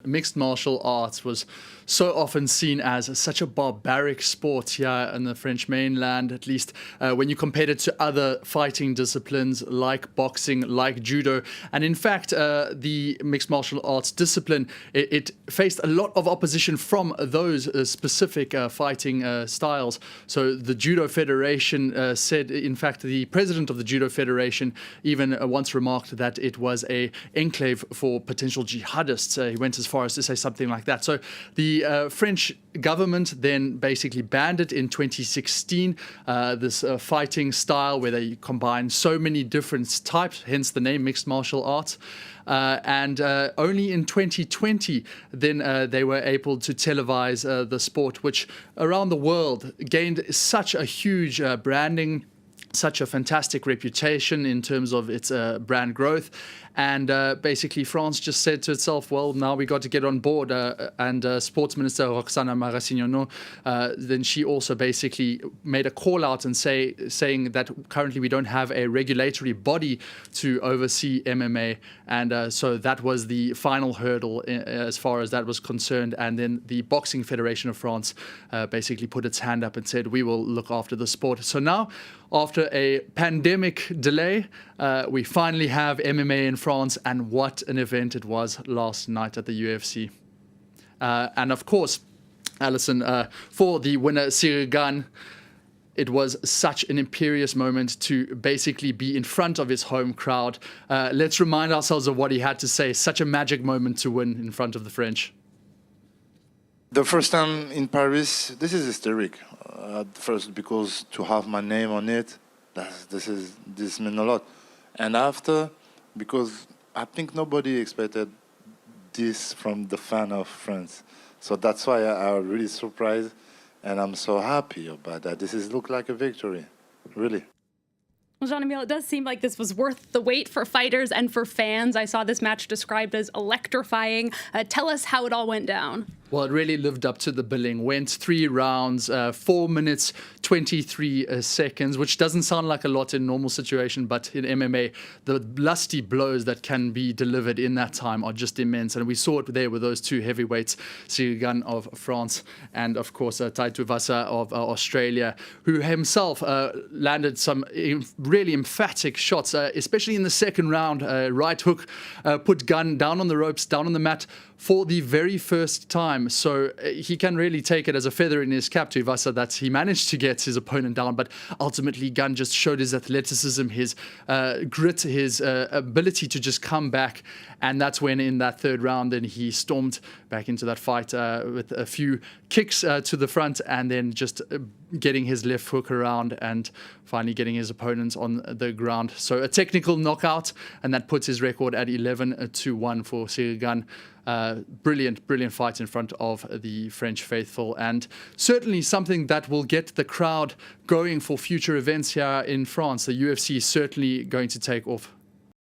Mixed martial arts was so often seen as such a barbaric sport here in the French mainland, at least when you compared it to other fighting disciplines like boxing, like judo. And in fact, the mixed martial arts discipline, it faced a lot of opposition from those specific fighting styles. So the Judo Federation said, in fact, the president of the Judo Federation even once remarked that it was an enclave for potential jihadists. He went as far as to say something like that. So the French government then basically banned it in 2016, this fighting style where they combine so many different types, hence the name mixed martial arts. And only in 2020 then they were able to televise the sport, which around the world gained such a huge branding, such a fantastic reputation in terms of its brand growth. And basically France just said to itself, well, now we got to get on board. And Sports Minister Roxana Maracineanu, then she also basically made a call out and saying that currently we don't have a regulatory body to oversee MMA. And so that was the final hurdle as far as that was concerned. And then the Boxing Federation of France basically put its hand up and said, we will look after the sport. So now, after a pandemic delay, we finally have MMA in France, and what an event it was last night at the UFC. And of course, Alison, for the winner, Ciryl Gane, it was such an imperious moment to basically be in front of his home crowd. Let's remind ourselves of what he had to say. Such a magic moment to win in front of the French. The first time in Paris, this is historic. First, because to have my name on it, this meant a lot. And after, because I think nobody expected this from the fan of France. So that's why I'm really surprised, and I'm so happy about that. This looks like a victory, really. Well, Jean-Emile, it does seem like this was worth the wait for fighters and for fans. I saw this match described as electrifying. Tell us how it all went down. Well, it really lived up to the billing. Went 3 rounds, 4 minutes, 23 seconds, which doesn't sound like a lot in normal situation, but in MMA, the lusty blows that can be delivered in that time are just immense. And we saw it there with those two heavyweights, Ciryl Gane of France and, of course, Tai Tuivasa of Australia, who himself landed some really emphatic shots, especially in the second round. Right hook put Gane down on the ropes, down on the mat for the very first time. So he can really take it as a feather in his cap to Tuivasa that he managed to get his opponent down. But ultimately, Gane just showed his athleticism, his grit, his ability to just come back. And that's when in that third round, then he stormed back into that fight with a few kicks to the front and then just getting his left hook around and finally getting his opponents on the ground. So a technical knockout, and that puts his record at 11-1 for Ciryl Gane. Brilliant fight in front of the French faithful, and certainly something that will get the crowd going for future events here in France. The UFC is certainly going to take off.